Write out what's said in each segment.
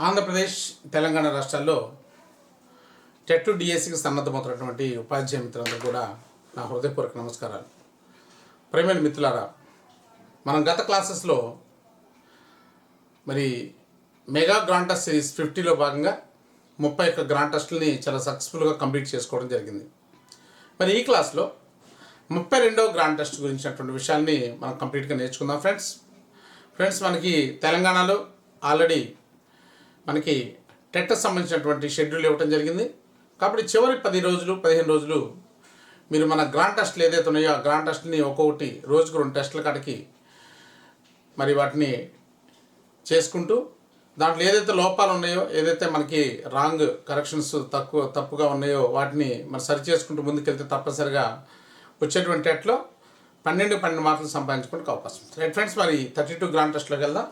ఆంధ్రప్రదేశ్ తెలంగాణ రాష్ట్రాల్లో టెట్ డిఎస్సికి సన్నద్ధమవుతున్నటువంటి ఉపాధ్యాయ మిత్రులందరూ కూడా నా హృదయపూర్వక నమస్కారాలు. ప్రేమైన మిత్రులారా, మనం గత క్లాసెస్లో మరి మెగా గ్రాండ్ టెస్ట్ సిరీస్ 50లో భాగంగా 31 గ్రాండ్ టెస్టులని చాలా సక్సెస్ఫుల్గా కంప్లీట్ చేసుకోవడం జరిగింది. మరి ఈ క్లాస్లో 32వ గ్రాండ్ టెస్ట్ గురించినటువంటి విషయాల్ని మనం కంప్లీట్గా నేర్చుకుందాం. ఫ్రెండ్స్ మనకి తెలంగాణలో ఆల్రెడీ మనకి టెట్ సంబంధించినటువంటి షెడ్యూల్ ఇవ్వడం జరిగింది. కాబట్టి చివరి 10 రోజులు 15 రోజులు మీరు మన గ్రాండ్ టెస్ట్లు ఏదైతే ఉన్నాయో ఆ గ్రాండ్ టెస్ట్ని ఒక్కొక్కటి రోజుకు 2 టెస్టుల కాడికి మరి వాటిని చేసుకుంటూ దాంట్లో ఏదైతే లోపాలు ఉన్నాయో, ఏదైతే మనకి రాంగ్ కరెక్షన్స్ తప్పుగా ఉన్నాయో వాటిని మరి సరి చేసుకుంటూ ముందుకెళ్తే తప్పనిసరిగా వచ్చేటువంటి టెట్లో 12 మార్కులు సంపాదించుకోవడానికి అవకాశం ఉంది. రైట్ ఫ్రెండ్స్, మరి 32 గ్రాండ్ టెస్ట్లోకి వెళ్దాం.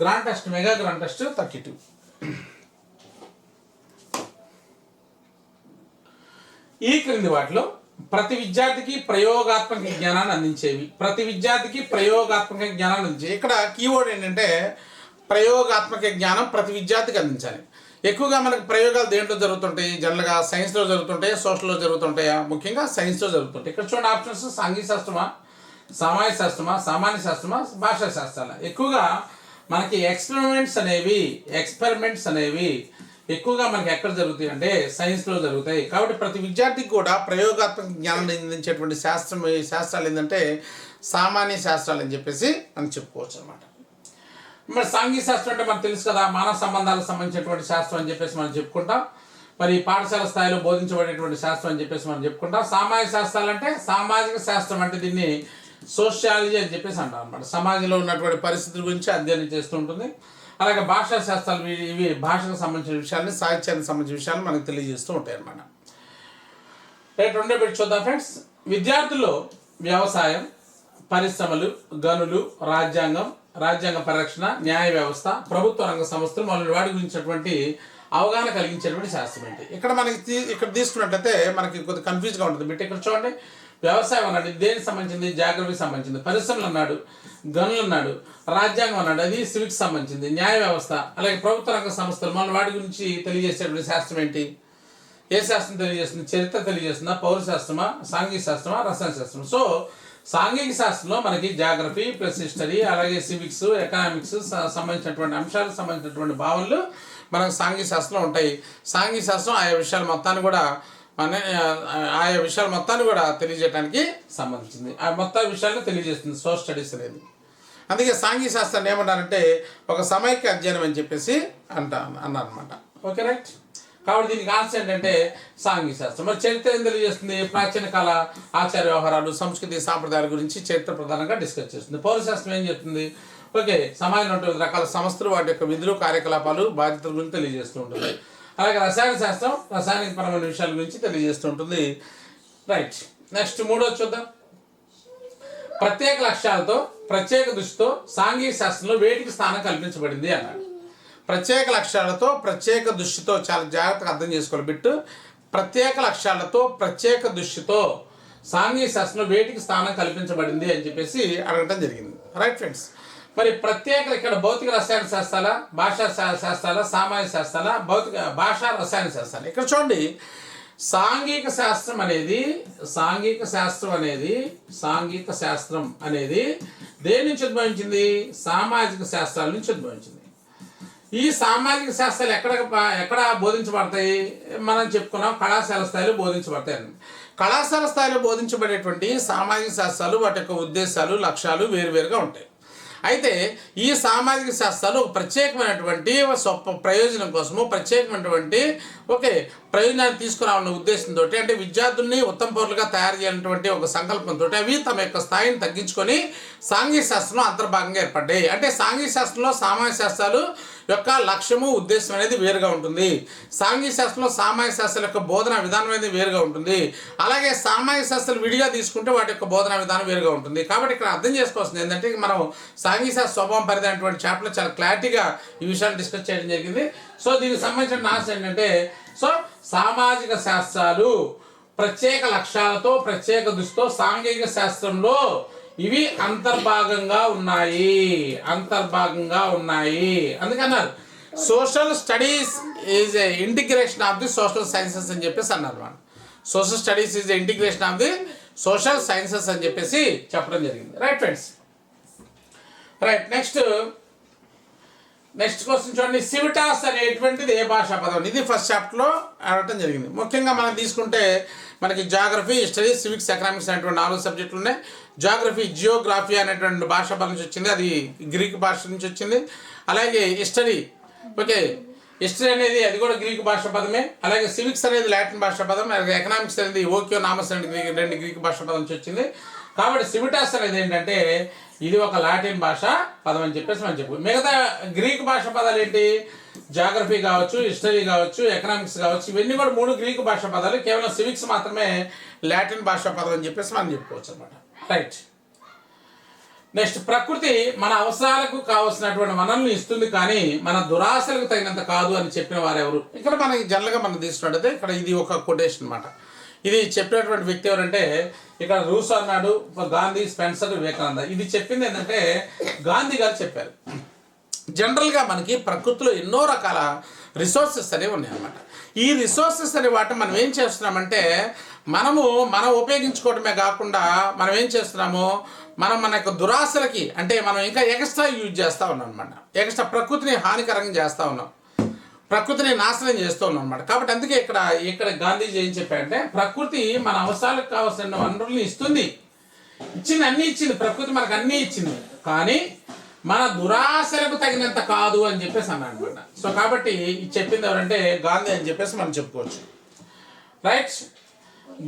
Grand test, mega grand test 32. ఈ క్రింది వాటిలో ప్రతి విద్యార్థికి ప్రయోగాత్మక జ్ఞానాన్ని అందించేవి. ఇక్కడ కీవర్డ్ ఏంటంటే ప్రయోగాత్మక జ్ఞానం ప్రతి విద్యార్థికి అందించాలి. ఎక్కువగా మనకు ప్రయోగాలు దేంట్లో జరుగుతుంటాయి? జనరల్గా సైన్స్లో జరుగుతుంటాయి, సోషల్లో జరుగుతుంటాయా? ముఖ్యంగా సైన్స్లో జరుగుతుంటాయి. ఇక్కడ చూడండి ఆప్షన్స్: సాంఘిక శాస్త్రమా, సామాజిక శాస్త్రమా, సామాన్య శాస్త్రమా, భాషా శాస్త్రాల. ఎక్కువగా మనకి ఎక్స్పెరిమెంట్స్ అనేవి ఎక్కువగా మనకి ఎక్కడ జరుగుతాయి అంటే సైన్స్లో జరుగుతాయి. కాబట్టి ప్రతి విద్యార్థికి కూడా ప్రయోగాత్మక జ్ఞానాన్ని అందించేటువంటి శాస్త్రాలు ఏంటంటే సామాన్య శాస్త్రాలు అని చెప్పేసి మనం చెప్పుకోవచ్చు అనమాట. మరి సాంఘిక శాస్త్రం అంటే మనకు తెలుసు కదా, మానవ సంబంధాలకు సంబంధించినటువంటి శాస్త్రం అని చెప్పేసి మనం చెప్పుకుంటాం. మరి పాఠశాల స్థాయిలో బోధించబడేటువంటి శాస్త్రం అని చెప్పేసి మనం చెప్పుకుంటాం. సామాజిక శాస్త్రాలు అంటే సామాజిక శాస్త్రం అంటే దీన్ని సోషియాలజీ అని చెప్పేసి అంటాం అనమాట. సమాజంలో ఉన్నటువంటి పరిస్థితుల గురించి అధ్యయనం చేస్తూ ఉంటుంది. అలాగే భాషా శాస్త్రాలు ఇవి భాషకు సంబంధించిన విషయాన్ని, సాహిత్యానికి సంబంధించిన విషయాన్ని మనకు తెలియజేస్తూ ఉంటాయి అన్నమాట. రైట్, రెండో పెట్టి చూద్దాం ఫ్రెండ్స్. విద్యార్థుల్లో వ్యవసాయం, పరిశ్రమలు, గనులు, రాజ్యాంగ పరిరక్షణ, న్యాయ వ్యవస్థ, ప్రభుత్వ రంగ సంస్థలు మొదలైన వాటి గురించినటువంటి అవగాహన కలిగించేటువంటి శాస్త్రం ఏంటి? ఇక్కడ ఇక్కడ తీసుకున్నట్లయితే మనకి కొద్దిగా కన్ఫ్యూజ్గా ఉంటుంది బిట్. ఇక్కడ చూడండి, వ్యవసాయం అన్నాడు, దేనికి సంబంధించింది? జాగ్రఫీకి సంబంధించింది. పరిశ్రమలు అన్నాడు, గనులు అన్నాడు, రాజ్యాంగం అన్నాడు, అది సివిక్స్ సంబంధించింది. న్యాయ వ్యవస్థ, అలాగే ప్రభుత్వ రంగ సంస్థలు మన వాటి గురించి తెలియజేసేటువంటి శాస్త్రం ఏంటి? ఏ శాస్త్రం తెలియజేస్తుంది? చరిత్ర తెలియజేస్తుందా? పౌర శాస్త్రమా, సాంఘిక శాస్త్రమా, రసాయన శాస్త్రం? సో సాంఘిక శాస్త్రంలో మనకి జాగ్రఫీ ప్లస్ హిస్టరీ, అలాగే సివిక్స్, ఎకనామిక్స్ సంబంధించినటువంటి అంశాలకు సంబంధించినటువంటి భావనలు మనకు సాంఘిక శాస్త్రంలో ఉంటాయి. సాంఘిక శాస్త్రం ఆయా విషయాలు మొత్తాన్ని కూడా తెలియజేయడానికి సంబంధించింది. ఆ మొత్తం విషయాలను తెలియజేస్తుంది సోషల్ స్టడీస్ అనేది. అందుకే సాంఘిక శాస్త్రాన్ని ఏమంటారంటే ఒక సమైక్య అధ్యయనం అని చెప్పేసి అన్నారనమాట. Okay, right. కాబట్టి దీనికి ఆన్సర్ ఏంటంటే సాంఘిక శాస్త్రం. మరి చరిత్ర ఏం తెలియజేస్తుంది? ప్రాచీన కాల ఆచార వ్యవహారాలు, సంస్కృతి, సాంప్రదాయాల గురించి చరిత్ర ప్రధానంగా డిస్కస్ చేస్తుంది. పౌరశాస్త్రం ఏం చెప్తుంది? ఓకే, సమాజంలో ఉండే రకాల సంస్థలు, వాటి యొక్క విధులు, కార్యకలాపాలు, బాధ్యతల గురించి తెలియజేస్తూ ఉంటుంది. అలాగే రసాయన శాస్త్రం రసాయనిక పరమైన విషయాల గురించి తెలియజేస్తూ ఉంటుంది. రైట్, నెక్స్ట్ మూడోది చూద్దాం. ప్రత్యేక లక్ష్యాలతో ప్రత్యేక దృష్టితో సాంఘిక శాస్త్రంలో వేటికి స్థానం కల్పించబడింది అన్నాడు. ప్రత్యేక లక్ష్యాలతో ప్రత్యేక దృష్టితో, చాలా జాగ్రత్తగా అర్థం చేసుకోవాలి బిట్టు. ప్రత్యేక లక్ష్యాలతో ప్రత్యేక దృష్టితో సాంఘిక శాస్త్రంలో వేటికి స్థానం కల్పించబడింది అని చెప్పేసి అడగటం జరిగింది. రైట్ ఫ్రెండ్స్, మరి ప్రత్యేక ఇక్కడ భౌతిక రసాయన శాస్త్రాల, భాషా శాస్త్రాల, సామాజిక శాస్త్రాల, భాషా రసాయన శాస్త్రాలు. ఇక్కడ చూడండి, సాంఘిక శాస్త్రం అనేది దేని నుంచి ఉద్భవించింది? సామాజిక శాస్త్రాల నుంచి ఉద్భవించింది. ఈ సామాజిక శాస్త్రాలు ఎక్కడ బోధించబడతాయి? మనం చెప్పుకున్నాం, కళాశాల స్థాయిలో బోధించబడతాయి. కళాశాల స్థాయిలో బోధించబడేటువంటి సామాజిక శాస్త్రాలు, వాటి యొక్క ఉద్దేశాలు, లక్ష్యాలు వేరువేరుగా ఉంటాయి. అయితే ఈ సామాజిక శాస్త్రాలు ఒక ప్రత్యేకమైనటువంటి ప్రయోజనం కోసము, ప్రత్యేకమైనటువంటి ప్రయోజనాన్ని తీసుకురావాలన్న ఉద్దేశంతో, అంటే విద్యార్థుల్ని ఉత్తమ పౌరులుగా తయారు చేయాలన్నటువంటి ఒక సంకల్పంతో అవి తమ యొక్క స్థాయిని తగ్గించుకొని సాంఘిక శాస్త్రంలో అంతర్భాగంగా ఏర్పడ్డాయి. అంటే సాంఘిక శాస్త్రంలో సామాజిక శాస్త్రాలు యొక్క లక్ష్యము, ఉద్దేశం అనేది వేరుగా ఉంటుంది. సాంఘిక శాస్త్రంలో సామాజిక శాస్త్రాల యొక్క బోధనా విధానం అనేది వేరుగా ఉంటుంది. అలాగే సామాజిక శాస్త్రాలు విడిగా తీసుకుంటే వాటి యొక్క బోధనా విధానం వేరుగా ఉంటుంది. కాబట్టి ఇక్కడ అర్థం చేసుకోవాల్సింది ఏంటంటే, మనం సాంఘిక శాస్త్ర స్వభావం పరిధి అనేటువంటి చాప్టర్లో చాలా క్లారిటీగా ఈ విషయాన్ని డిస్కస్ చేయడం జరిగింది. సో దీనికి సంబంధించిన ఆన్సర్ ఏంటంటే, సామాజిక శాస్త్రాలు ప్రత్యేక లక్ష్యాలతో ప్రత్యేక దృష్టితో సాంఘిక శాస్త్రంలో ఇవి అంతర్భాగంగా ఉన్నాయి అందుకన్నారు social studies is a integration of the social sciences అని చెప్పేసి అన్నారు మనం. Social studies is a integration of the social sciences అని చెప్పేసి చెప్పడం జరిగింది. Right friends, right. Next question చూడండి. సివిటాస్ అనేటువంటిది ఏ భాషా పదం? ఇది ఫస్ట్ చాప్టర్లో అడగటం జరిగింది. ముఖ్యంగా మనం తీసుకుంటే మనకి జాగ్రఫీ, హిస్టరీ, సివిక్స్, ఎకనామిక్స్ అనేటువంటి 4 సబ్జెక్టులు ఉన్నాయి. జాగ్రఫీ, జియోగ్రఫీ అనేటువంటి భాషా పదం నుంచి వచ్చింది, అది గ్రీక్ భాష నుంచి వచ్చింది. అలాగే హిస్టరీ, ఓకే, హిస్టరీ అనేది అది కూడా గ్రీక్ భాషా పదమే. అలాగే సివిక్స్ అనేది లాటిన్ భాషా పదం. అలాగే ఎకనామిక్స్ అనేది ఓకియో నామస్ అనేది 2 గ్రీక్ భాషా పదం నుంచి వచ్చింది. కాబట్టి సివిటాస్ అనేది ఏంటంటే ఇది ఒక లాటిన్ భాష పదం అని చెప్పేసి మనం చెప్పు. మిగతా గ్రీక్ భాష పదాలు ఏంటి? జాగ్రఫీ కావచ్చు, హిస్టరీ కావచ్చు, ఎకనామిక్స్ కావచ్చు, ఇవన్నీ కూడా 3 గ్రీక్ భాష పదాలు. కేవలం సివిక్స్ మాత్రమే లాటిన్ భాషా పదం అని చెప్పేసి మనం చెప్పుకోవచ్చు అనమాట. రైట్. నెక్స్ట్, ప్రకృతి మన అవసరాలకు కావాల్సినటువంటి వనరులను ఇస్తుంది కానీ మన దురాశలకు తగినంత కాదు అని చెప్పిన వారెవరు? ఇక్కడ మనకి జనరల్గా మనం తీసుకున్నట్టయితే ఇక్కడ ఇది ఒక కొటేషన్ అనమాట. ఇది చెప్పినటువంటి వ్యక్తి ఎవరంటే ఇక్కడ రూసో అన్నాడు, గాంధీ, స్పెన్సర్, వివేకానంద. ఇది చెప్పింది ఏంటంటే గాంధీ గారు చెప్పారు. జనరల్గా మనకి ప్రకృతిలో ఎన్నో రకాల రిసోర్సెస్ అనేవి ఉన్నాయన్నమాట. ఈ రిసోర్సెస్ అనే వాటిని మనం ఏం చేస్తున్నామంటే మనం ఉపయోగించుకోవడమే కాకుండా మనం ఏం చేస్తున్నాము, మన యొక్క దురాశలకి అంటే మనం ఇంకా ఎక్స్ట్రా యూజ్ చేస్తూ ఉన్నాం అనమాట. ఎక్స్ట్రా ప్రకృతిని హానికరంగా చేస్తూ ఉన్నాం, ప్రకృతిని నాశనం చేస్తూ ఉన్నాం అనమాట. కాబట్టి అందుకే ఇక్కడ గాంధీజీ ఏం చెప్పారంటే ప్రకృతి మన అవసరాలకు కావాల్సిన వనరుల్ని ఇస్తుంది, అన్నీ ఇచ్చింది. ప్రకృతి మనకు అన్నీ ఇచ్చింది కానీ మన దురాశలకు తగినంత కాదు అని చెప్పేసి అన్నాడు అనమాట. సో కాబట్టి చెప్పింది ఎవరంటే గాంధీ అని చెప్పేసి మనం చెప్పుకోవచ్చు. రైట్.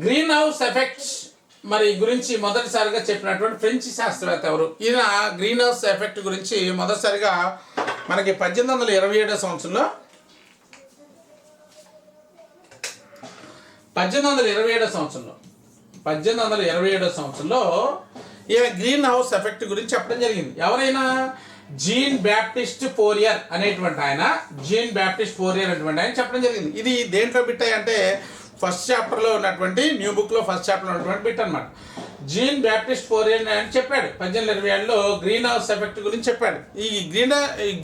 గ్రీన్ హౌస్ ఎఫెక్ట్స్ మరి గురించి మొదటిసారిగా చెప్పినటువంటి ఫ్రెంచ్ శాస్త్రవేత్త ఎవరు? ఈయన గ్రీన్ హౌస్ ఎఫెక్ట్ గురించి మొదటిసారిగా మనకి 1827 సంవత్సరంలో 1827 సంవత్సరంలో ఈయన గ్రీన్ హౌస్ ఎఫెక్ట్ గురించి చెప్పడం జరిగింది. ఎవరైనా జీన్ బ్యాప్టిస్ట్ ఫోరియర్ అనేటువంటి ఆయన చెప్పడం జరిగింది. ఇది దేంట్లో బిట్టాయి అంటే ఫస్ట్ చాప్టర్లో ఉన్నటువంటి న్యూ బుక్లో ఫస్ట్ చాప్టర్లో ఉన్నటువంటి బిట్ అనమాట. జీన్ బ్యాప్టిస్ట్ ఫోరియర్ అని చెప్పాడు 1827లో గ్రీన్ హౌస్ ఎఫెక్ట్ గురించి చెప్పాడు. ఈ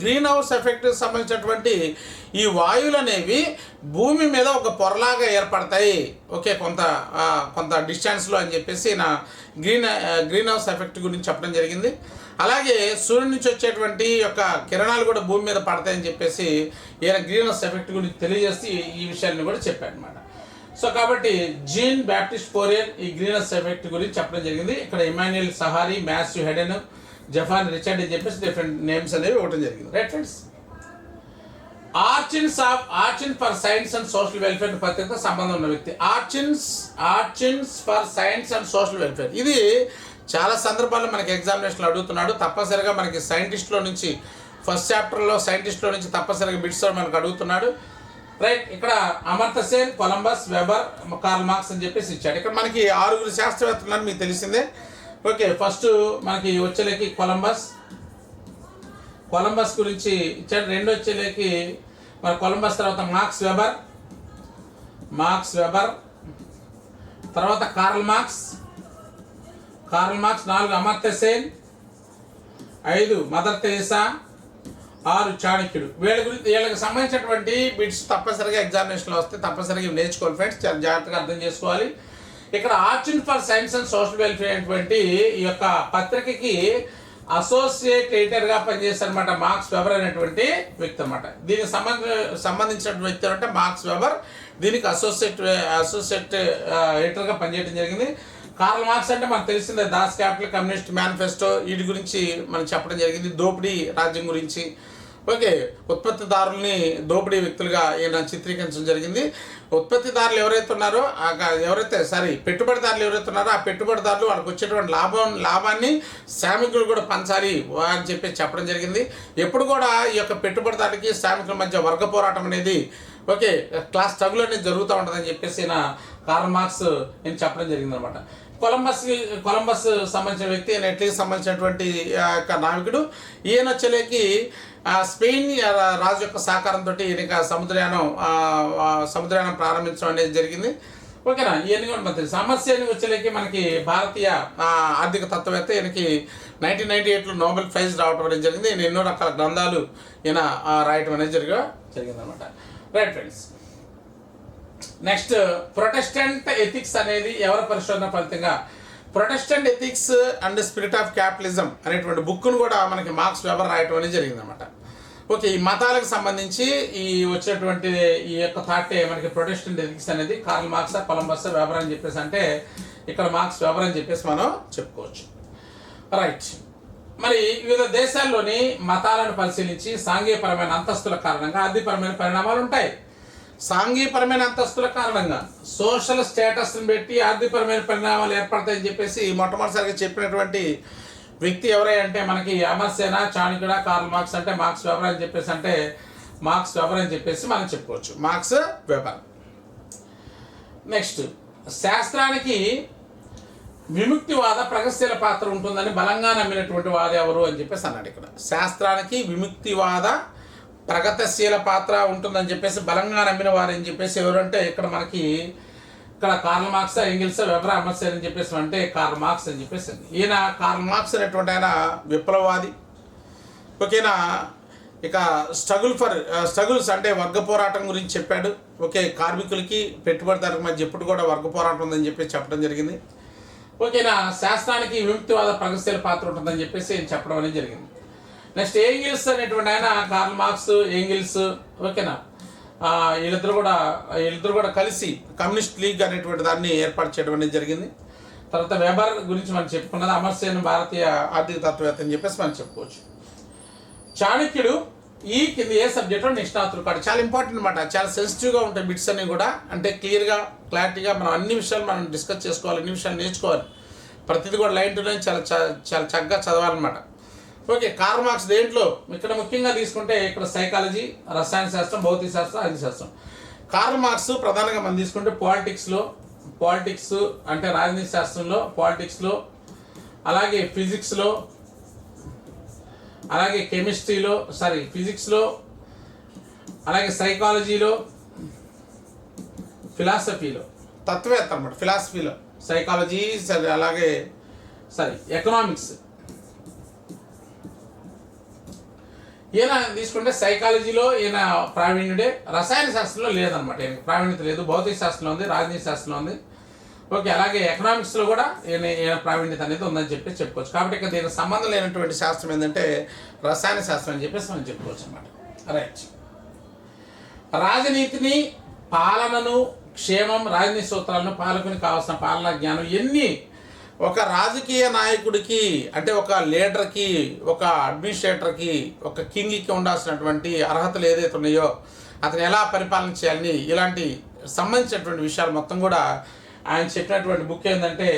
గ్రీన్ హౌస్ ఎఫెక్ట్ సంబంధించినటువంటి ఈ వాయువులు అనేవి భూమి మీద ఒక పొరలాగా ఏర్పడతాయి, ఓకే, కొంత డిస్టెన్స్లో అని చెప్పేసి నా గ్రీన్ హౌస్ ఎఫెక్ట్ గురించి చెప్పడం జరిగింది. అలాగే సూర్యుడి నుంచి వచ్చేటువంటి యొక్క కిరణాలు కూడా భూమి మీద పడతాయని చెప్పేసి ఈయన గ్రీన్ హౌస్ ఎఫెక్ట్ గురించి తెలియజేసి ఈ విషయాన్ని కూడా చెప్పాడు అనమాట. సో కాబట్టి జీన్ బ్యాప్టిస్ట్ ఫోరియర్ ఈ గ్రీన్ హౌస్ ఎఫెక్ట్ గురించి చెప్పడం జరిగింది. ఇక్కడ ఇమాన్యుయల్ సహారీ, మాథ్యూ హెడెన్, జఫాన్ రిచర్డ్ అని చెప్పేసి డిఫరెంట్ నేమ్స్ అనేవి ఇవ్వడం జరిగింది. Right friends. Archives for science and social welfare పత్రికతో సంబంధం ఉన్న వ్యక్తి. Archives for science and social welfare ఇది చాలా సందర్భాల్లో మనకి ఎగ్జామినేషన్లో అడుగుతున్నాడు. తప్పనిసరిగా మనకి సైంటిస్ట్లో నుంచి ఫస్ట్ చాప్టర్లో సైంటిస్ట్లో నుంచి తప్పనిసరిగా బిట్స్ మనకు అడుగుతున్నాడు. రైట్. ఇక్కడ Amartya Sen, Columbus, weber, Karl Marx అని చెప్పేసి ఇచ్చాడు. ఇక్కడ మనకి 6 శాస్త్రవేత్తలు మీకు తెలిసిందే. ఓకే, ఫస్ట్ మనకి వచ్చేలేకి కొలంబస్ గురించి ఇచ్చాడు. రెండో వచ్చేలేకి మన కొలంబస్ తర్వాత మార్క్స్ వెబర్ తర్వాత Karl Marx 4 Amartya Sen, 5 mother Teresa, 6 చాణక్యుడు. వీళ్ళకి సంబంధించినటువంటి బిట్స్ తప్పనిసరిగా ఎగ్జామినేషన్లో వస్తే తప్పనిసరిగా నేర్చుకోవాలి ఫ్రెండ్స్, చాలా జాగ్రత్తగా అర్థం చేసుకోవాలి. ఇక్కడ archive for science and social welfare అనేటువంటి ఈ యొక్క పత్రికకి అసోసియేట్ ఎడిటర్గా పనిచేస్తారనమాట మార్క్స్ వెబర్ అనేటువంటి వ్యక్తి అనమాట. దీనికి సంబంధించినటువంటి వ్యక్తి అంటే మార్క్స్ వెబర్, దీనికి అసోసియేట్ ఎడిటర్గా పనిచేయడం జరిగింది. కార్ల్ మార్క్స్ అంటే మనకు తెలిసిందే, దాస్ క్యాపిటల్, కమ్యూనిస్ట్ మేనిఫెస్టో, వీటి గురించి మనం చెప్పడం జరిగింది. దోపిడీ రాజ్యం గురించి, ఓకే, ఉత్పత్తిదారుల్ని దోపిడీ వ్యక్తులుగా ఈయన చిత్రీకరించడం జరిగింది. ఉత్పత్తిదారులు పెట్టుబడిదారులు ఎవరైతే ఉన్నారో ఆ పెట్టుబడిదారులు వాళ్ళకి వచ్చేటువంటి లాభాన్ని శ్రామికులు కూడా పంచాలి అని చెప్పి చెప్పడం జరిగింది. ఎప్పుడు కూడా ఈ యొక్క పెట్టుబడిదారులకి శ్రామికుల మధ్య వర్గ పోరాటం అనేది, ఓకే, క్లాస్ స్ట్రగుల్ అనేది జరుగుతూ ఉంటుందని చెప్పేసి కార్ల్ మార్క్స్ నేను చెప్పడం జరిగింది అనమాట. కొలంబస్ సంబంధించిన వ్యక్తి, ఇటలీకి సంబంధించినటువంటి యొక్క నావికుడు. ఈయన వచ్చేలేకి స్పెయిన్ రాజు యొక్క సహకారంతో ఈయన సముద్రయానం ప్రారంభించడం అనేది జరిగింది. ఓకేనా. ఇవన్నీ కూడా మనకి సమస్య అని వచ్చేలేకి మనకి భారతీయ ఆర్థిక తత్వవేత్త ఈయనకి 1998లో నోబెల్ ప్రైజ్ రావడం అనేది జరిగింది. ఈయన ఎన్నో రకాల గ్రంథాలు ఈయన రాయటం అనేది జరిగిందనమాట. Right friends, next Protestant ethics అనేది ఎవరి పరిశోధన ఫలితంగా Protestant ethics and spirit of capitalism అనేటువంటి బుక్ను కూడా మనకి మార్క్స్ వెబర్ రాయటం అనేది జరిగిందనమాట. ఓకే, ఈ మతాలకు సంబంధించి ఈ వచ్చినటువంటి ఈ యొక్క థాటే మనకి ప్రొటెస్టెంట్ ఎథిక్స్ అనేది కార్ల్ మార్క్స్, కొలంబస్, వెబర్ అని చెప్పేసి అంటే ఇక్కడ మార్క్స్ వెబర్ అని చెప్పేసి మనం చెప్పుకోవచ్చు. రైట్, మరి వివిధ దేశాల్లోని మతాలను పరిశీలించి సాంఘికపరమైన అంతస్తుల కారణంగా ఆర్థికపరమైన పరిణామాలు ఉంటాయి. సాంఘికపరమైన అంతస్తుల కారణంగా సోషల్ స్టేటస్ని పెట్టి ఆర్థికపరమైన పరిణామాలు ఏర్పడతాయని చెప్పేసి మొట్టమొదటిసారిగా చెప్పినటువంటి వ్యక్తి ఎవరై అంటే మనకి అమర్సేన, చాణక్యుడ, కార్ల్ మార్క్స్ అంటే మార్క్స్ వెబర్ అని చెప్పేసి అంటే మార్క్స్ వెబర్ అని చెప్పేసి మనం చెప్పుకోవచ్చు. Marks weber. నెక్స్ట్, శాస్త్రానికి విముక్తివాద ప్రగతిశీల పాత్ర ఉంటుందని బలంగా నమ్మినటువంటి వారు ఎవరు అని చెప్పేసి అన్నాడు. ఇక్కడ శాస్త్రానికి విముక్తివాద ప్రగతిశీల పాత్ర ఉంటుందని చెప్పేసి బలంగా నమ్మిన వారు అని చెప్పేసి ఎవరంటే ఇక్కడ మనకి ఇక్కడ కార్ల్ మార్క్స్, ఎంగిల్స్, వెబర్, అమర్సేన్ అని చెప్పేసి అంటే కార్ల్ మార్క్స్ అని చెప్పేసి. ఈయన కార్ల్ మార్క్స్ అనేటువంటి ఆయన విప్లవవాది. ఓకేనా. ఇక స్ట్రగుల్స్ అంటే వర్గ పోరాటం గురించి చెప్పాడు. ఓకే, కార్మికులకి పెట్టుబడిదారులకు మధ్య ఎప్పుడు కూడా వర్గ పోరాటం ఉందని చెప్పేసి చెప్పడం జరిగింది. ఓకేనా. శాస్త్రానికి విముక్తివాద ప్రగతిశీల పాత్ర ఉంటుందని చెప్పేసి ఆయన చెప్పడం అనేది జరిగింది. నెక్స్ట్ ఏంగిల్స్ అనేటువంటి ఆయన కార్ల్ మార్క్స్, ఏంగిల్స్, ఓకేనా, వీళ్ళిద్దరు కూడా కలిసి కమ్యూనిస్ట్ లీగ్ అనేటువంటి దాన్ని ఏర్పాటు చేయడం అనేది జరిగింది. తర్వాత వెబర్ గురించి మనం చెప్పుకున్నది అమర్సేన్ భారతీయ ఆర్థిక తత్వవేత్త అని చెప్పేసి మనం చెప్పుకోవచ్చు. చాణక్యుడు ఈ కింద ఏ సబ్జెక్ట్లో నిష్ణాతులు కాదు. చాలా ఇంపార్టెంట్ అనమాట. చాలా సెన్సిటివ్గా ఉంటాయి బిట్స్ అన్ని కూడా. అంటే క్లారిటీగా మనం అన్ని విషయాలు మనం డిస్కస్ చేసుకోవాలి, అన్ని విషయాలు నేర్చుకోవాలి. ప్రతిదీ కూడా లైన్ టు లైన్ చాలా చక్కగా చదవాలన్నమాట. ఓకే, కార్ల్ మార్క్స్ దేంట్లో ఇక్కడ ముఖ్యంగా తీసుకుంటే ఇక్కడ సైకాలజీ, రసాయన శాస్త్రం, భౌతిక శాస్త్రం, అగ్ని శాస్త్రం. కార్ల్ మార్క్స్ ప్రధానంగా మనం తీసుకుంటే పాలిటిక్స్ అంటే రాజనీతి శాస్త్రంలో, పాలిటిక్స్లో, అలాగే ఫిజిక్స్లో, అలాగే ఫిజిక్స్లో, అలాగే సైకాలజీలో, ఫిలాసఫీలో, తత్వవేత్త అనమాట. ఫిలాసఫీలో, సైకాలజీ, అలాగే ఎకనామిక్స్. ఈయన తీసుకుంటే సైకాలజీలో ఈయన ప్రావీణ్యుడే. రసాయన శాస్త్రంలో లేదనమాట, ఈయనకి ప్రావీణ్యత లేదు. భౌతిక శాస్త్రంలో ఉంది, రాజనీతి శాస్త్రంలో ఉంది. ఓకే, అలాగే ఎకనామిక్స్లో కూడా ఈయన ప్రావీణ్యత అనేది ఉందని చెప్పేసి చెప్పుకోవచ్చు. కాబట్టి ఇక్కడ దీనికి సంబంధం లేనటువంటి శాస్త్రం ఏంటంటే రసాయన శాస్త్రం అని చెప్పేసి మనం చెప్పుకోవచ్చు అనమాట. రైట్, రాజనీతిని, పాలనను, క్షేమం, రాజనీతి సూత్రాలను, పాలకునికి కావాల్సిన పాలనా జ్ఞానం ఎన్ని ఒక రాజకీయ నాయకుడికి అంటే ఒక లీడర్కి, ఒక అడ్మినిస్ట్రేటర్కి, ఒక కింగ్కి ఉండాల్సినటువంటి అర్హతలు ఏదైతే ఉన్నాయో అతను ఎలా పరిపాలన చేయాలని ఇలాంటి సంబంధించినటువంటి విషయాలు మొత్తం కూడా ఆయన చెప్పినటువంటి బుక్ ఏంటంటే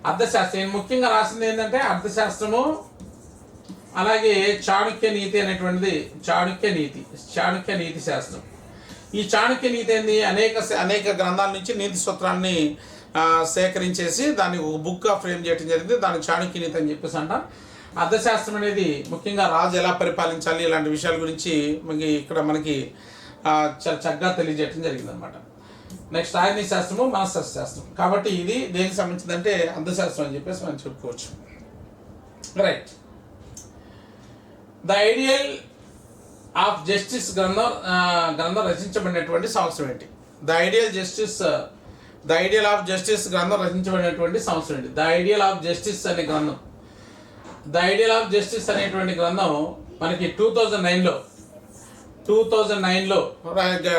అర్థశాస్త్రం. ముఖ్యంగా రాసింది ఏంటంటే అర్థశాస్త్రము, అలాగే చాణక్య నీతి అనేటువంటిది. చాణక్య నీతి శాస్త్రం. ఈ చాణక్య నీతి ఏంది, అనేక గ్రంథాల నుంచి నీతి సూత్రాన్ని సేకరించేసి దాన్ని ఒక బుక్గా ఫ్రేమ్ చేయడం జరిగింది. దాన్ని చాణక్య నీతి అని చెప్పేసి అంటాం. అర్థశాస్త్రం అనేది ముఖ్యంగా రాజు ఎలా పరిపాలించాలి ఇలాంటి విషయాల గురించి ఇక్కడ మనకి చాలా చక్కగా తెలియజేయడం జరిగింది అనమాట. నెక్స్ట్ రాజనీతి శాస్త్రము, మనస్తత్వ శాస్త్రం. కాబట్టి ఇది దేనికి సంబంధించిందంటే అర్థశాస్త్రం అని చెప్పేసి మనం చెప్పుకోవచ్చు. Right, the ideal of justice గ్రంథం రచించబడినటువంటి సంవత్సరం ఏంటి? ద ఐడియల్ ఆఫ్ జస్టిస్ గ్రంథం రచించబడినటువంటి సంవత్సరం ఏంటి? ద ఐడియల్ ఆఫ్ జస్టిస్ అనే గ్రంథం, ద ఐడియల్ ఆఫ్ జస్టిస్ అనేటువంటి గ్రంథం మనకి 2009లో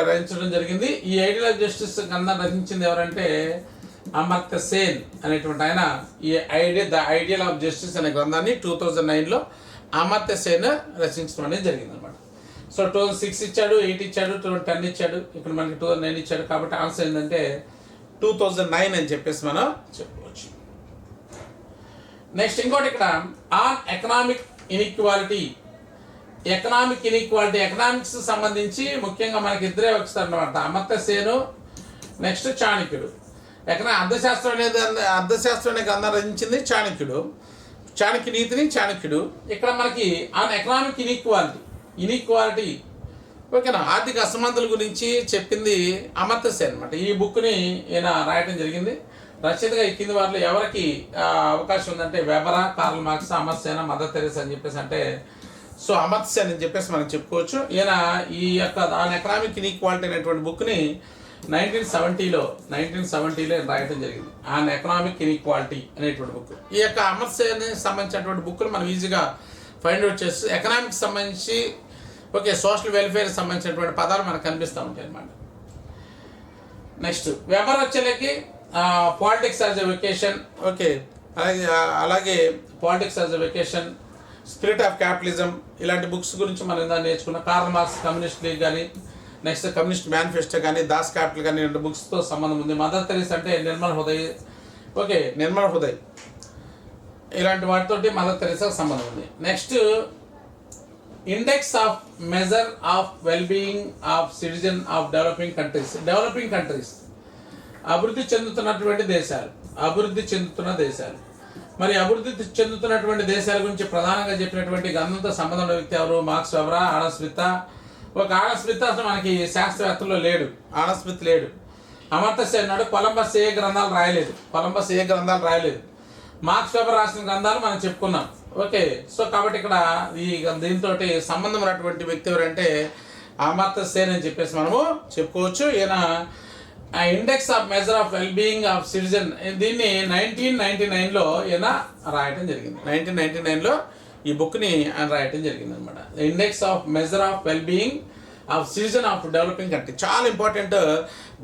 రచించడం జరిగింది. ఈ ఐడియల్ ఆఫ్ జస్టిస్ గ్రంథం రచించింది ఎవరంటే అమర్త్య సేన్ అనేటువంటి ఆయన ఈ ద ఐడియల్ ఆఫ్ జస్టిస్ అనే గ్రంథాన్ని 2009లో అమర్త్య సేన్ రచించడం అనేది జరిగింది అనమాట. సో 2006 ఇచ్చాడు, 8 ఇచ్చాడు, 2010 ఇచ్చాడు, ఇక్కడ మనకి 2009 ఇచ్చాడు. కాబట్టి ఆన్సర్ ఏంటంటే 2009 అని చెప్పేసి మనం చెప్పుకోవచ్చు. నెక్స్ట్ ఇంకోటి ఇక్కడ ఆన్ ఎకనామిక్ ఇన్ఈక్వాలిటీ. ఎకనామిక్స్ సంబంధించి ముఖ్యంగా మనకి ఇద్దరే వస్తారు అనమాట, అమర్త్య సేను, నెక్స్ట్ చాణక్యుడు. అర్థశాస్త్రం అనే గ్రంథం రచించింది చాణక్యుడు. చాణక్య నీతిని చాణక్యుడు. ఇక్కడ మనకి ఆన్ ఎకనామిక్ ఇన్ఈక్వాలిటీ ఓకేనా. ఆర్థిక అసమానతల గురించి చెప్పింది అమర్త్య సేన్ అనమాట. ఈ బుక్ని ఈయన రాయటం జరిగింది. రచయితగా ఈ కింది వారిలో ఎవరికి అవకాశం ఉందంటే వెబరా, Karl Marx, Amartya Sen, Mother Teresa అని చెప్పేసి అంటే సో అమర్త్య సేన్ అని చెప్పేసి మనం చెప్పుకోవచ్చు. ఈయన ఈ యొక్క ఆన్ ఎకనామిక్ ఇన్ఈక్వాలిటీ అనేటువంటి బుక్ని 1970లో రాయటం జరిగింది. ఆన్ ఎకనామిక్ ఇన్ఈక్వాలిటీ అనేటువంటి బుక్. ఈ యొక్క అమర్త్య సేన్ సంబంధించినటువంటి బుక్లు మనం ఈజీగా ఫైండ్ అవుట్ చేసి ఎకనామిక్స్ సంబంధించి సోషల్ వెల్ఫేర్కి సంబంధించినటువంటి పదాలు మనకు కనిపిస్తూ ఉంటాయి అన్నమాట. నెక్స్ట్ వెబర్ వచ్చేలకి పాలిటిక్స్ యాజ్ ఎ వెకేషన్, అలాగే politics as a vacation, spirit of capitalism ఇలాంటి బుక్స్ గురించి మనం ఇందా నేర్చుకున్న కార్ల్ మార్క్స్ కమ్యూనిస్ట్ లీగ్ కానీ, నెక్స్ట్ కమ్యూనిస్ట్ మేనిఫెస్టో కానీ, దాస్ క్యాపిటల్ కానీ రెండు బుక్స్తో సంబంధం ఉంది. మదర్ తెరెసా అంటే నిర్మల్ హృదయ్ ఇలాంటి వాటితోటి మదర్ తెరెసాకు సంబంధం ఉంది. Next index of measure of wellbeing of citizen of developing countries అభివృద్ధి చెందుతున్న దేశాలు. మరి అభివృద్ధి చెందుతున్నటువంటి దేశాల గురించి ప్రధానంగా చెప్పినటువంటి గ్రంథంతో సంబంధం ఉన్న వ్యక్తి ఎవరు? మార్క్స్ వెబరా, ఆడమ్ స్మిత్. ఆడమ్ స్మిత్ అసలు మనకి శాస్త్రవేత్తలో లేడు. ఆడమ్ స్మిత్ లేడు. అమర్త్య సేన్ ఉన్నాడు. కొలంబస్ ఏ గ్రంథాలు రాయలేదు. మార్క్స్ వెబర్ రాసిన గ్రంథాలు మనం చెప్పుకున్నాం. సో కాబట్టి ఇక్కడ ఈ దీంతో సంబంధం ఉన్నటువంటి వ్యక్తి ఎవరంటే అమర్త్య సేన్ అని చెప్పేసి మనము చెప్పుకోవచ్చు. ఈయన index of measure of wellbeing of citizen దీన్ని 1999లో ఈయన రాయటం జరిగింది. 1999లో ఈ బుక్ని ఆయన రాయటం జరిగింది అనమాట. Index of measure of wellbeing of citizen of developing country. చాలా ఇంపార్టెంట్.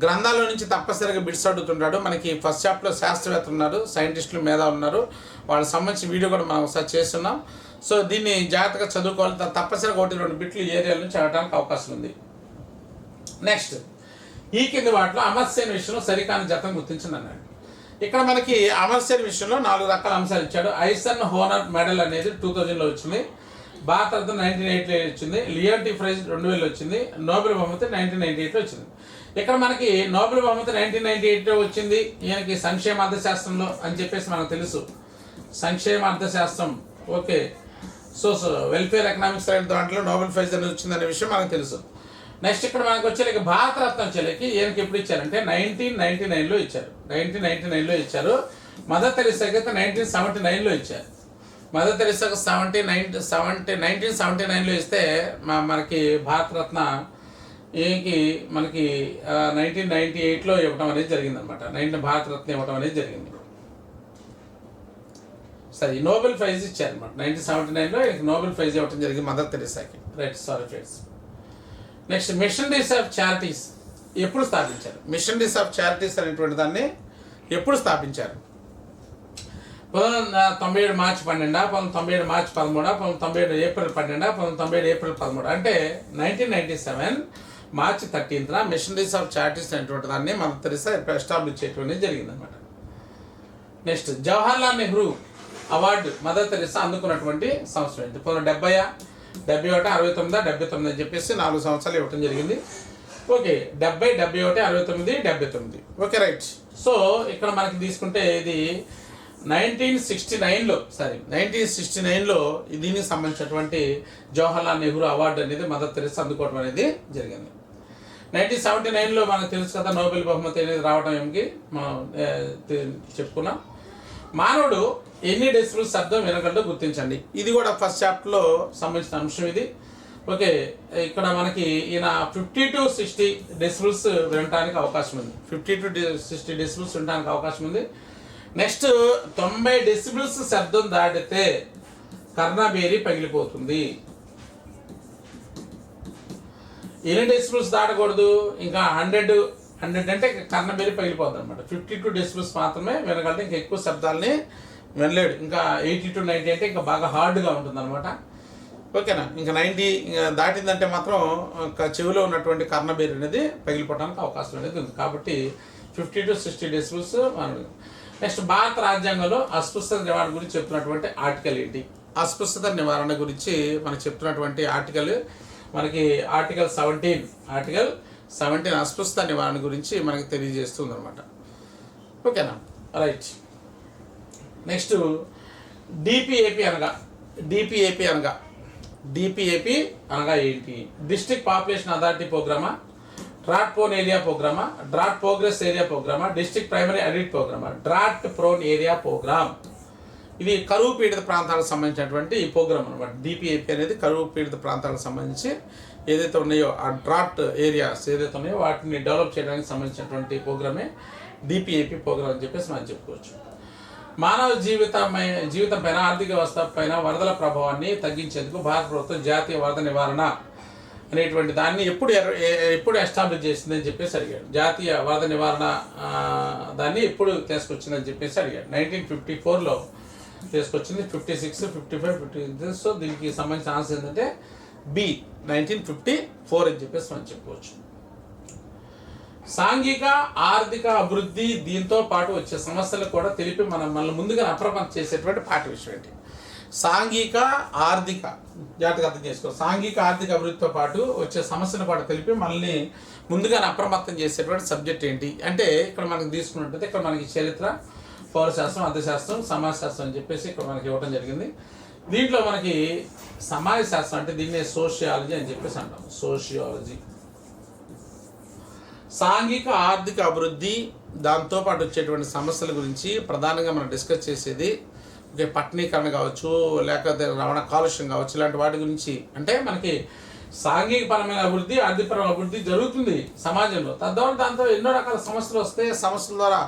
గ్రంథాల నుంచి తప్పనిసరిగా బిట్స్ అడుగుతుంటాడు. మనకి ఫస్ట్ చాప్టర్లో శాస్త్రవేత్తలు ఉన్నారు, సైంటిస్టులు, మేధావులు ఉన్నారు. వాళ్ళకి సంబంధించిన వీడియో కూడా మనం ఒకసారి చేస్తున్నాం. సో దీన్ని జాగ్రత్తగా చదువుకోవాలి. తప్పనిసరిగా 1-2 బిట్లు ఏరియాల నుంచి అడగడానికి అవకాశం ఉంది. నెక్స్ట్ ఈ కింది వాటిలో అమర్త్య సేన్ విషయంలో సరికాని జతం గుర్తించండి అన్నాడు. ఇక్కడ మనకి అమర్త్య సేన్ విషయంలో 4 రకాల అంశాలు ఇచ్చాడు. ఐసన్ హోనర్ మెడల్ అనేది 2000లో వచ్చింది. భారత రత్న 1988లో వచ్చింది. లియర్టీ ప్రైజ్ 2000లో వచ్చింది. నోబెల్ బహుమతి 1998లో వచ్చింది. ఇక్కడ మనకి నోబెల్ బహుమతి 1998లో వచ్చింది. ఈయనకి సంక్షేమ అర్థశాస్త్రంలో అని చెప్పేసి మనకు తెలుసు. సంక్షేమ అర్థశాస్త్రం సో వెల్ఫేర్ ఎకనామిక్స్ దాంట్లో నోబెల్ ప్రైజ్ అనేది వచ్చిందనే విషయం మనకు తెలుసు. నెక్స్ట్ ఇక్కడ మనకు వచ్చేలకి భారత రత్న వచ్చేలకి ఈయనకి ఎప్పుడు ఇచ్చారంటే 1999లో ఇచ్చారు. మదర్ తెరెసాకి అయితే 1979లో ఇచ్చారు. మదర్ తెరెసాకు 1979లో ఇస్తే మనకి భారత రత్న ఈయనకి మనకి 1998లో ఇవ్వటం అనేది జరిగింది అనమాట. భారత రత్న ఇవ్వటం అనేది జరిగింది. సరే, నోబెల్ ప్రైజ్ ఇచ్చారనమాట. 1979లో నోబెల్ ప్రైజ్ ఇవ్వటం జరిగింది మదర్ తెరెసాకి. Right, sorry friends. Next missionaries of charities ఎప్పుడు స్థాపించారు? మిషనరీస్ ఆఫ్ చారిటీస్ అనేటువంటి దాన్ని ఎప్పుడు స్థాపించారు? 1997 మార్చి 12, 1997 మార్చి 13, 1997 ఏప్రిల్ 12, 1997 ఏప్రిల్ 13 అంటే 1997 మార్చి 13న మిషనరీస్ ఆఫ్ చారిటీస్ అనేటువంటి దాన్ని మదర్ తెరెసా ఎస్టాబ్లిష్ చేయడం జరిగింది అనమాట. Next Jawaharlal Nehru award mother Teresa అందుకున్నటువంటి సంవత్సరం ఏంటి? 1970, 71, 69, 79 అని చెప్పేసి 4 సంవత్సరాలు ఇవ్వటం జరిగింది. 70, 71, 69, 79. రైట్. సో ఇక్కడ మనకి తీసుకుంటే ఇది 1969లో దీనికి సంబంధించినటువంటి జవహర్లాల్ నెహ్రూ అవార్డు అనేది మదర్ తెరెసా అందుకోవడం అనేది జరిగింది. 1979లో మనకు తెలుసు కదా నోబెల్ బహుమతి అనేది రావడం ఏమిటి మనం చెప్పుకున్నాం. మానవుడు ఎన్ని డెసిబుల్స్ శబ్దం వినగలడో గుర్తించండి. ఇది కూడా ఫస్ట్ చాప్టర్లో సంబంధించిన అంశం ఇది. ఇక్కడ మనకి ఈయన 50 to 60 డెసిబుల్స్ వినడానికి అవకాశం ఉంది. 50 to 60 డెసిబుల్స్ వినడానికి అవకాశం ఉంది. నెక్స్ట్ 90 డెసిబుల్స్ శబ్దం దాటితే కర్ణబేరి పగిలిపోతుంది. ఎన్ని డెసిబుల్స్ దాటకూడదు? ఇంకా 100 అంటే కర్ణబేరి పగిలిపోతుంది అనమాట. 52 డెసిబుల్స్ మాత్రమే వినగలదు. ఇంకా ఎక్కువ శబ్దాలని వినలేడు. ఇంకా 80 to 90 అంటే ఇంకా బాగా హార్డ్గా ఉంటుంది అనమాట. ఓకేనా? ఇంకా 90 దాటిందంటే మాత్రం చెవిలో ఉన్నటువంటి కర్ణబేరి అనేది పగిలిపోవడానికి అవకాశం అనేది ఉంది. కాబట్టి 50 to 60 డెసిబుల్స్. నెక్స్ట్ భారత రాజ్యాంగంలో అస్పృశ్యత నివారణ గురించి చెప్తున్నటువంటి ఆర్టికల్ ఏంటి? అస్పృశ్యత నివారణ గురించి మనకు చెప్తున్నటువంటి ఆర్టికల్ మనకి ఆర్టికల్ 17 అస్పృశ్యత నివారణ గురించి మనకి తెలియజేస్తుంది అనమాట. ఓకేనా? రైట్. నెక్స్ట్ డిపిఏపి అనగా డిపిఏపి అనగా ఏంటి? డిస్ట్రిక్ట్ పాపులేషన్ అథారిటీ ప్రోగ్రామా, డ్రాట్ ప్రోన్ ఏరియా ప్రోగ్రామా, డ్రాట్ ప్రోగ్రెస్ ఏరియా ప్రోగ్రామా, డిస్ట్రిక్ట్ ప్రైమరీ అడిట్ ప్రోగ్రామా, డ్రాట్ ప్రోన్ ఏరియా ప్రోగ్రామ్. ఇది కరువు పీడిత ప్రాంతాలకు సంబంధించినటువంటి ఈ ప్రోగ్రామ్ అనమాట. డిపిఏపి అనేది కరువు పీడిత ప్రాంతాలకు సంబంధించి ఏదైతే ఉన్నాయో ఆ డ్రాట్ ఏరియాస్ ఏదైతే ఉన్నాయో వాటిని డెవలప్ చేయడానికి సంబంధించినటువంటి ప్రోగ్రామే డిపిఏపి ప్రోగ్రామ్ అని చెప్పేసి మనం చెప్పుకోవచ్చు. మానవ జీవితం పైన, ఆర్థిక వ్యవస్థ పైన వరదల ప్రభావాన్ని తగ్గించేందుకు భారత ప్రభుత్వం జాతీయ వరద నివారణ అనేటువంటి దాన్ని ఎప్పుడు ఎస్టాబ్లిష్ చేసిందని చెప్పేసి అడిగాడు. జాతీయ వరద నివారణ దాన్ని ఎప్పుడు తీసుకొచ్చిందని చెప్పేసి అడిగాడు. 1954లో తీసుకొచ్చింది. 56, 55, 56. సో దీనికి సంబంధించిన ఆన్సర్ ఏంటంటే బి 1954 అని చెప్పేసి మనం చెప్పుకోవచ్చు. సాంఘిక ఆర్థిక అభివృద్ధి దీంతో పాటు వచ్చే సమస్యలు కూడా తెలిపి మనల్ని ముందుగా అప్రమత్తం చేసేటువంటి పాఠ్య విషయం ఏంటి? సాంఘిక ఆర్థిక జాగ్రత్తగా అర్థం చేసుకో. సాంఘిక ఆర్థిక అభివృద్ధితో పాటు వచ్చే సమస్యను కూడా తెలిపి మనల్ని ముందుగా అప్రమత్తం చేసేటువంటి సబ్జెక్ట్ ఏంటి అంటే ఇక్కడ మనకి తీసుకున్నట్టయితే ఇక్కడ మనకి చరిత్ర, పౌరశాస్త్రం, అర్థశాస్త్రం, సమాజశాస్త్రం అని చెప్పేసి ఇక్కడ మనకి ఇవ్వడం జరిగింది. దీంట్లో మనకి సమాజ శాస్త్రం అంటే దీన్నే సోషియాలజీ అని చెప్పేసి అంటాం. సోషియాలజీ సాంఘిక ఆర్థిక అభివృద్ధి దాంతోపాటు వచ్చేటువంటి సమస్యల గురించి ప్రధానంగా మనం డిస్కస్ చేసేది పట్టణీకరణ కావచ్చు, లేకపోతే రవాణా కాలుష్యం కావచ్చు, ఇలాంటి వాటి గురించి. అంటే మనకి సాంఘిక పరమైన అభివృద్ధి, ఆర్థికపరమైన అభివృద్ధి జరుగుతుంది సమాజంలో. తద్వారా దాంతో ఎన్నో రకాల సమస్యలు వస్తే సమస్యల ద్వారా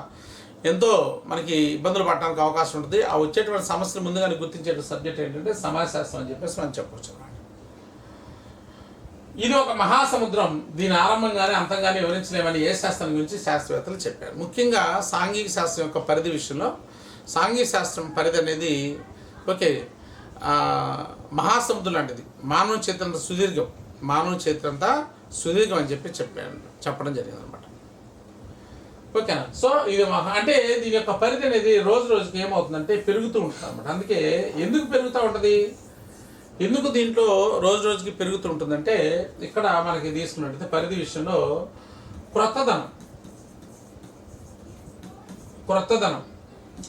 ఎంతో మనకి ఇబ్బందులు పడడానికి అవకాశం ఉంటుంది. ఆ వచ్చేటువంటి సమస్యలు ముందుగానే గుర్తించే సబ్జెక్ట్ ఏంటంటే సమాజశాస్త్రం అని చెప్పేసి మనం చెప్పవచ్చు అన్నమాట. ఇది ఒక మహాసముద్రం, దీని ఆరంభంగానే అంతంగానే వివరించలేమని ఏ శాస్త్రం గురించి శాస్త్రవేత్తలు చెప్పారు. ముఖ్యంగా సాంఘిక శాస్త్రం యొక్క పరిధి విషయంలో సాంఘిక శాస్త్రం పరిధి అనేది మహాసముద్రం లాంటిది. మానవ చరిత్ర సుదీర్ఘం, మానవ చరిత్ర అంతా సుదీర్ఘం అని చెప్పడం జరిగింది అనమాట. ఓకేనా? సో ఇది అంటే దీని యొక్క పరిధి అనేది రోజు రోజుకి ఏమవుతుందంటే పెరుగుతూ ఉంటుంది అనమాట. అందుకే ఎందుకు పెరుగుతూ ఉంటుంది, ఎందుకు దీంట్లో రోజు రోజుకి పెరుగుతూ ఉంటుందంటే ఇక్కడ మనకి తీసుకున్నట్టయితే పరిధి విషయంలో క్రొత్తదనం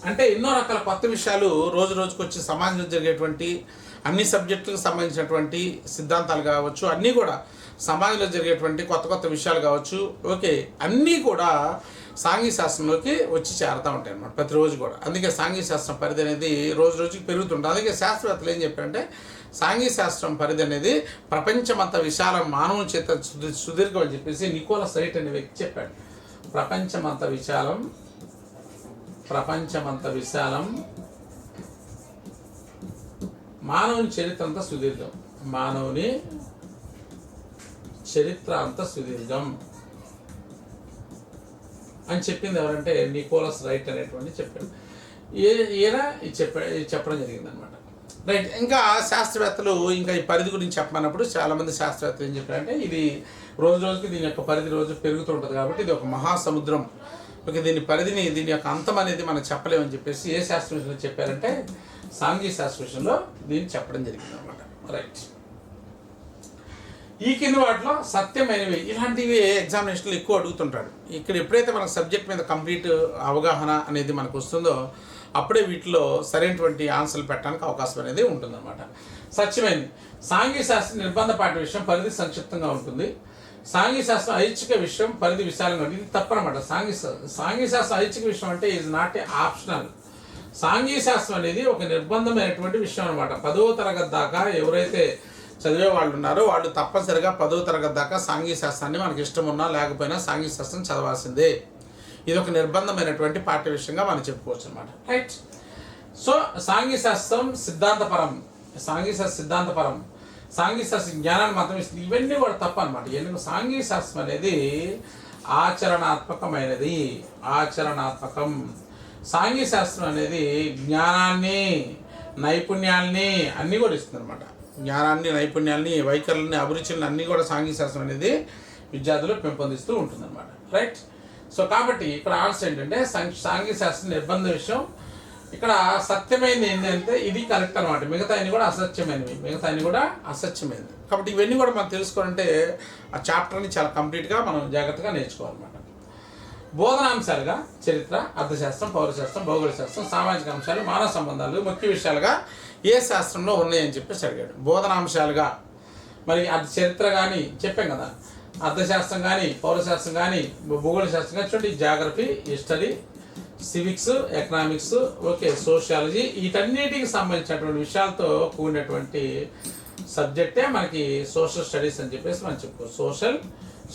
అంటే ఎన్నో రకాల కొత్త విషయాలు రోజు రోజుకి వచ్చి సమాజంలో జరిగేటువంటి అన్ని సబ్జెక్టులకు సంబంధించినటువంటి సిద్ధాంతాలు కావచ్చు, అన్నీ కూడా సమాజంలో జరిగేటువంటి కొత్త కొత్త విషయాలు కావచ్చు, అన్నీ కూడా సాంఘిక శాస్త్రంలోకి వచ్చి చేరుతూ ఉంటాయి అన్నమాట ప్రతిరోజు కూడా. అందుకే సాంఘిక శాస్త్రం పరిధి అనేది రోజు రోజుకి పెరుగుతుంటుంది. అందుకే శాస్త్రవేత్తలు ఏం చెప్పారంటే సాంఘిక శాస్త్రం పరిధి అనేది ప్రపంచమంత విశాలం, మానవ చేత సుదీర్ఘం అని చెప్పేసి నికోలస్ రైట్ అనే వ్యక్తి చెప్పాడు. ప్రపంచమంత విశాలం, మానవుని చరిత్ర అంతా సుదీర్ఘం, మానవుని చరిత్ర అంతా సుదీర్ఘం అని చెప్పింది ఎవరంటే నికోలస్ రైట్ అనేటువంటి చెప్పాడు. ఈయన చెప్పడం జరిగింది అనమాట. రైట్. ఇంకా శాస్త్రవేత్తలు ఇంకా ఈ పరిధి గురించి చెప్పమన్నప్పుడు చాలామంది శాస్త్రవేత్తలు ఏం చెప్పారంటే ఇది రోజు రోజుకి దీని యొక్క పరిధి రోజు పెరుగుతూ ఉంటుంది కాబట్టి ఇది ఒక మహాసముద్రం. దీని పరిధిని, దీని యొక్క అంతం అనేది మనం చెప్పలేమని చెప్పేసి ఏ శాస్త్ర విషయంలో చెప్పారంటే సాంఘిక శాస్త్ర విషయంలో దీన్ని చెప్పడం జరిగింది అనమాట. రైట్. ఈ కింది వాటిలో సత్యమైనవి ఇలాంటివి ఎగ్జామినేషన్లు ఎక్కువ అడుగుతుంటాడు. ఇక్కడ ఎప్పుడైతే మనకు సబ్జెక్ట్ మీద కంప్లీట్ అవగాహన అనేది మనకు వస్తుందో అప్పుడే వీటిలో సరైనటువంటి ఆన్సర్లు పెట్టడానికి అవకాశం అనేది ఉంటుందన్నమాట. సత్యమైనది సాంఘిక శాస్త్రం నిర్బంధ పాఠ్య విషయం పరిధి సంక్షిప్తంగా ఉంటుంది. సాంఘిక శాస్త్రం ఐచ్ఛిక విషయం పరిధి విశాలంగా ఉంటుంది. ఇది తప్పనమాట. సాంఘిక శాస్త్రం ఐచ్ఛిక విషయం అంటే ఈజ్ నాట్ ఏ ఆప్షనల్. సాంఘిక శాస్త్రం అనేది ఒక నిర్బంధమైనటువంటి విషయం అనమాట. 10వ తరగతి దాకా ఎవరైతే చదివే వాళ్ళు ఉన్నారో వాళ్ళు తప్పనిసరిగా 10వ తరగతి దాకా సాంఘిక శాస్త్రాన్ని మనకి ఇష్టం ఉన్నా లేకపోయినా సాంఘిక శాస్త్రం చదవాల్సిందే. ఇది ఒక నిర్బంధమైనటువంటి పాఠ్య విషయంగా మనం చెప్పుకోవచ్చు అనమాట. రైట్. సో సాంఘిక శాస్త్రం సిద్ధాంతపరం, సాంఘిక శాస్త్రం జ్ఞానాన్ని మాత్రం ఇస్తుంది. ఇవన్నీ కూడా తప్ప అనమాట. ఎందుకంటే సాంఘిక శాస్త్రం అనేది ఆచరణాత్మకమైనది, ఆచరణాత్మకం. సాంఘిక శాస్త్రం అనేది జ్ఞానాన్ని, నైపుణ్యాల్ని అన్నీ కూడా ఇస్తుంది అనమాట. జ్ఞానాన్ని, నైపుణ్యాల్ని, వైఖరులని, అభిరుచులని అన్నీ కూడా సాంఘిక శాస్త్రం అనేది విద్యార్థులు పెంపొందిస్తూ ఉంటుంది అనమాట. రైట్. సో కాబట్టి ఇక్కడ ఆన్సర్ ఏంటంటే సాంఘిక శాస్త్రం నిర్బంధ విషయం. ఇక్కడ సత్యమైనది ఏంటంటే ఇది కరెక్ట్ అనమాట. మిగతా అన్ని కూడా అసత్యమైనది. కాబట్టి ఇవన్నీ కూడా మనం తెలుసుకోవాలంటే ఆ చాప్టర్ని చాలా కంప్లీట్గా మనం జాగ్రత్తగా నేర్చుకోవాలన్నమాట. బోధనాంశాలుగా చరిత్ర, అర్థశాస్త్రం, పౌరశాస్త్రం, భౌగోళిక శాస్త్రం, సామాజిక అంశాలు, మానవ సంబంధాలు ముఖ్య విషయాలుగా ఏ శాస్త్రంలో ఉన్నాయని చెప్పేసి అడిగాడు. బోధనాంశాలుగా మరి అది చరిత్ర కానీ చెప్పాం కదా, అర్థశాస్త్రం కానీ, పౌరశాస్త్రం కానీ, భూగోళ శాస్త్రం కానీ, చూడండి geography, history, civics, economics, okay, sociology, వీటన్నిటికి సంబంధించినటువంటి విషయాలతో కూడినటువంటి సబ్జెక్టే మనకి సోషల్ స్టడీస్ అని చెప్పేసి మనం చెప్పుకోవచ్చు. సోషల్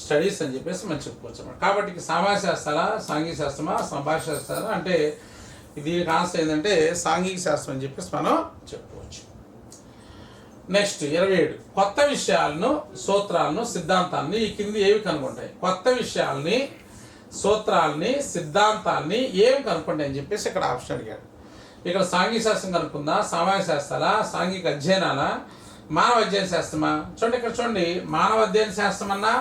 స్టడీస్ అని చెప్పేసి మనం చెప్పుకోవచ్చు అన్నమాట. కాబట్టి సామాజిక శాస్త్రాల, సాంఘిక శాస్త్రమా, భాషా శాస్త్రాలు అంటే దీనికి ఆన్సర్ ఏంటంటే సాంఘిక శాస్త్రం అని చెప్పేసి మనం చెప్పుకోవచ్చు. నెక్స్ట్ 27 కొత్త విషయాలను, సూత్రాలను, సిద్ధాంతాలని ఈ కింది ఏవి కనుగొంటాయి? కొత్త విషయాల్ని, సూత్రాలని, సిద్ధాంతాన్ని ఏమి కనుక్కుంటాయి అని చెప్పేసి ఇక్కడ ఆప్షన్ అడిగాడు. ఇక్కడ సాంఘిక శాస్త్రం కనుక్కుందా, సామాజిక శాస్త్రాల, సాంఘిక అధ్యయనాల, మానవ అధ్యయన శాస్త్రమా? చూడండి ఇక్కడ చూడండి, మానవ అధ్యయన శాస్త్రం అన్నా,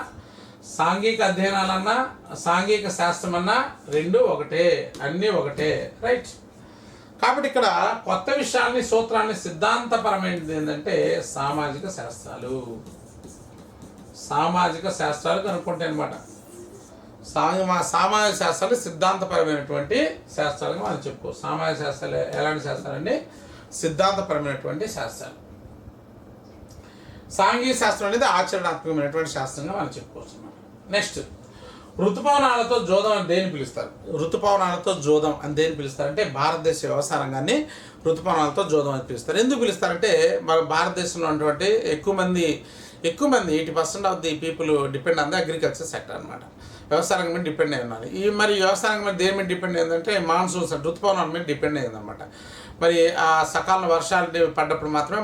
సాంఘిక అధ్యయనాలన్నా, సాంఘిక శాస్త్రం అన్నా రెండు ఒకటే, అన్నీ ఒకటే, రైట్. కాబట్టి ఇక్కడ కొత్త విషయాల్ని, సూత్రాన్ని, సిద్ధాంతపరమైనది ఏంటంటే సామాజిక శాస్త్రాలు. సామాజిక శాస్త్రాలు కనుక్కుంటాయి అనమాట. సామాజిక శాస్త్రాలు సిద్ధాంతపరమైనటువంటి శాస్త్రాలుగా మనం చెప్పుకోవచ్చు. సామాజిక శాస్త్రాలు ఎలాంటి శాస్త్రాలు అండి? సిద్ధాంతపరమైనటువంటి శాస్త్రాలు. సాంఘిక శాస్త్రం అనేది ఆచరణాత్మకమైనటువంటి శాస్త్రంగా మనం చెప్పుకోవచ్చు అన్నమాట. నెక్స్ట్, ఋతుపవనాలతో జోదం అని దేని పిలుస్తారు? ఋతుపవనాలతో జోదం అని దేని పిలుస్తారు అంటే భారతదేశ వ్యవసాయ రంగాన్ని ఋతుపవనాలతో జోదం అని పిలుస్తారు. ఎందుకు పిలుస్తారంటే మన భారతదేశంలో ఉన్నటువంటి ఎక్కువ మంది 80% of the people depend on the agriculture sector అనమాట. వ్యవసాయ రంగం మీద డిపెండ్ అయి ఉన్నారు. ఈ మరి వ్యవసాయ రంగం మీద దేని మీద డిపెండ్ అయిందంటే మాన్సూన్స్, ఋతుపవనాల మీద డిపెండ్ అయిందనమాట. మరి ఆ సకాలంలో వర్షాలు పడ్డప్పుడు మాత్రమే